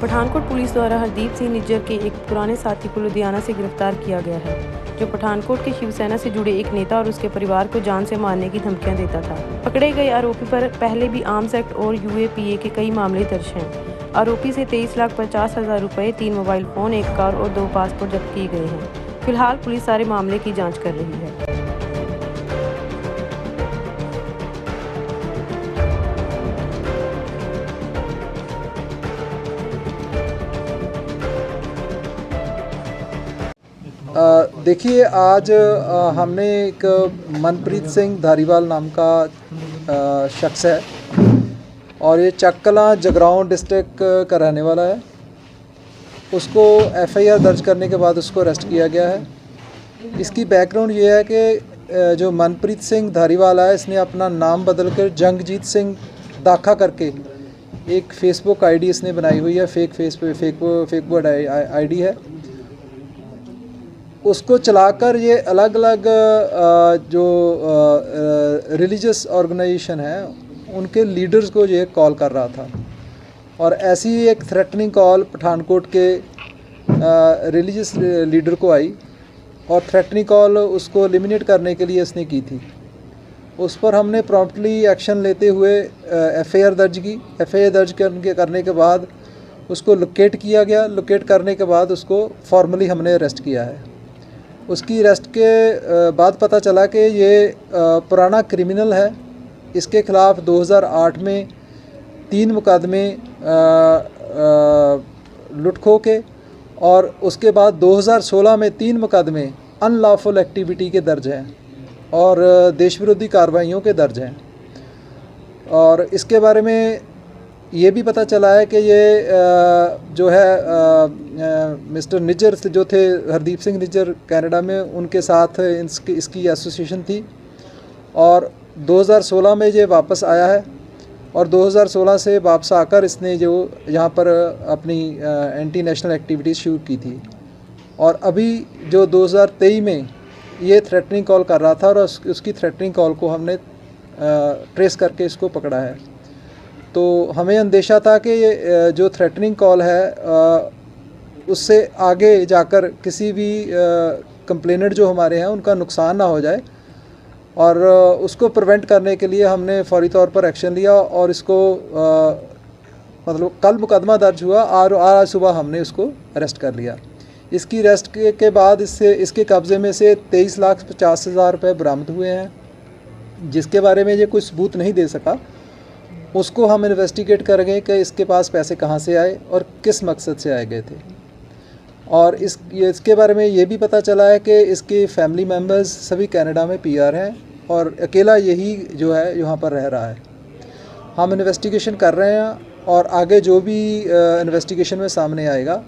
Pathankot police द्वारा हरदीप सिंह निज्जर के एक पुराने साथी को लुधियाना से गिरफ्तार किया गया है, जो पठानकोट के शिवसेना से जुड़े एक नेता और उसके परिवार को जान से मारने की धमकियां देता था। पकड़े गए आरोपी पर पहले भी आर्म्स एक्ट और यूएपीए के कई मामले दर्ज हैं। आरोपी से 23,50,000 रुपये, 3 मोबाइल फ़ोन, 1 कार और 2 पासपोर्ट जब्त किए गए हैं। फिलहाल पुलिस सारे मामले की जाँच कर रही है। देखिए, आज हमने एक मनप्रीत सिंह धारीवाल नाम का शख्स है और ये चक्कला जगराओं डिस्ट्रिक्ट का रहने वाला है। उसको एफआईआर दर्ज करने के बाद उसको अरेस्ट किया गया है। इसकी बैकग्राउंड ये है कि जो मनप्रीत सिंह धारीवाल है, इसने अपना नाम बदलकर जंगजीत सिंह दाखा करके एक फेसबुक आईडी इसने बनाई हुई है। फेक आईडी है। उसको चलाकर ये अलग अलग जो रिलीजियस ऑर्गेनाइजेशन है उनके लीडर्स को ये कॉल कर रहा था और ऐसी ही एक थ्रेटनिंग कॉल पठानकोट के रिलीजियस लीडर को आई और थ्रेटनिंग कॉल उसको एलिमिनेट करने के लिए इसने की थी। उस पर हमने प्रॉम्प्टली एक्शन लेते हुए एफआईआर दर्ज की। एफआईआर दर्ज करने के बाद उसको लोकेट किया गया। लोकेट करने के बाद उसको फॉर्मली हमने अरेस्ट किया है। उसकी अरेस्ट के बाद पता चला कि ये पुराना क्रिमिनल है। इसके ख़िलाफ़ 2008 में 3 मुकदमे लुटखो के और उसके बाद 2016 में 3 मुकदमे अनलॉफुल एक्टिविटी के दर्ज हैं और देश विरोधी कार्रवाइयों के दर्ज हैं। और इसके बारे में ये भी पता चला है कि ये जो है मिस्टर निज्जर जो थे, हरदीप सिंह निज्जर कनाडा में, उनके साथ इसकी एसोसिएशन थी और 2016 में ये वापस आया है और 2016 से वापस आकर इसने जो यहाँ पर अपनी एंटी नेशनल एक्टिविटीज़ शुरू की थी और अभी जो 2023 में ये थ्रेटनिंग कॉल कर रहा था और उसकी थ्रेटनिंग कॉल को हमने ट्रेस करके इसको पकड़ा है। तो हमें अंदेशा था कि ये जो थ्रेटनिंग कॉल है उससे आगे जाकर किसी भी कंप्लेनेंट जो हमारे हैं उनका नुकसान ना हो जाए और उसको प्रिवेंट करने के लिए हमने फौरी तौर पर एक्शन लिया और इसको मतलब कल मुकदमा दर्ज हुआ और आज सुबह हमने उसको अरेस्ट कर लिया। इसकी अरेस्ट के बाद इसके कब्ज़े में से 23,50,000 रुपये बरामद हुए हैं, जिसके बारे में ये कोई सबूत नहीं दे सका। उसको हम इन्वेस्टिगेट करेंगे कि इसके पास पैसे कहाँ से आए और किस मकसद से आए गए थे। और इसके बारे में ये भी पता चला है कि इसके फैमिली मेम्बर्स सभी कनाडा में पीआर हैं और अकेला यही जो है यहाँ पर रह रहा है। हम इन्वेस्टिगेशन कर रहे हैं और आगे जो भी इन्वेस्टिगेशन में सामने आएगा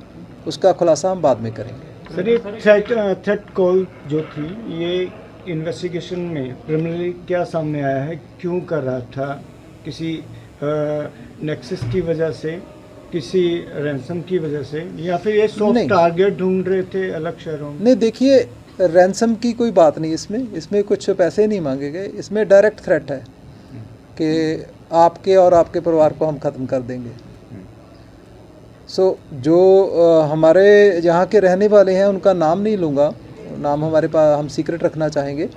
उसका खुलासा हम बाद में करेंगे। सर, ये थ्रेट कॉल जो थी, ये इन्वेस्टिगेशन में प्रिलिमिनरी क्या सामने आया है? क्यों कर रहा था? किसी नेक्सस की वजह से, किसी रैंसम की वजह से, या फिर ये सॉफ्ट टारगेट ढूंढ रहे थे अलग शहरों में? नहीं, देखिए, रैंसम की कोई बात नहीं इसमें कुछ पैसे नहीं मांगे गए। इसमें डायरेक्ट थ्रेट है कि आपके और आपके परिवार को हम ख़त्म कर देंगे। जो हमारे यहाँ के रहने वाले हैं उनका नाम नहीं लूँगा, नाम हमारे पास हम सीक्रेट रखना चाहेंगे।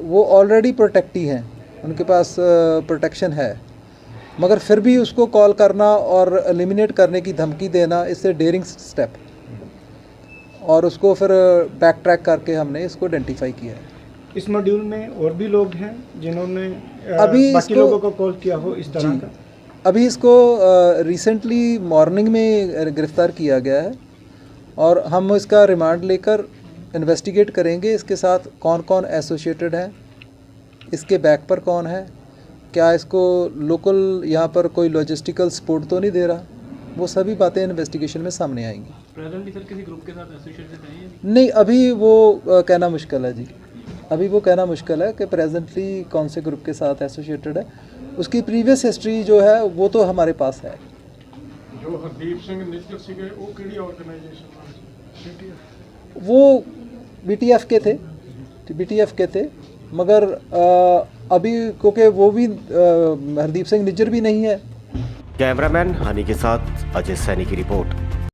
वो ऑलरेडी प्रोटेक्टी हैं, उनके पास प्रोटेक्शन है, मगर फिर भी उसको कॉल करना और एलिमिनेट करने की धमकी देना, इससे डेयरिंग स्टेप, और उसको फिर बैक ट्रैक करके हमने इसको आइडेंटिफाई किया है। इस मॉड्यूल में और भी लोग हैं जिन्होंने बाकी लोगों को कॉल किया हो इस तरह का? अभी इसको रिसेंटली मॉर्निंग में गिरफ़्तार किया गया है और हम इसका रिमांड लेकर इन्वेस्टिगेट करेंगे इसके साथ कौन कौन एसोसिएटेड हैं, इसके बैक पर कौन है, क्या इसको लोकल यहाँ पर कोई लॉजिस्टिकल सपोर्ट तो नहीं दे रहा। वो सभी बातें इन्वेस्टिगेशन में सामने आएंगी। प्रेजेंटली सर किसी ग्रुप के साथ एसोसिएटेड है? नहीं, अभी वो कहना मुश्किल है जी। अभी वो कहना मुश्किल है कि प्रेजेंटली कौन से ग्रुप के साथ एसोसिएटेड है। उसकी प्रीवियस हिस्ट्री जो है वो तो हमारे पास है। जो हरदीप सिंह निज्जर सीगे वो केड़ी ऑर्गेनाइजेशन? वो बीटीएफ के थे, मगर अभी क्योंकि वो भी हरदीप सिंह निज्जर भी नहीं है कैमरामैन हनी के साथ अजय सैनी की रिपोर्ट।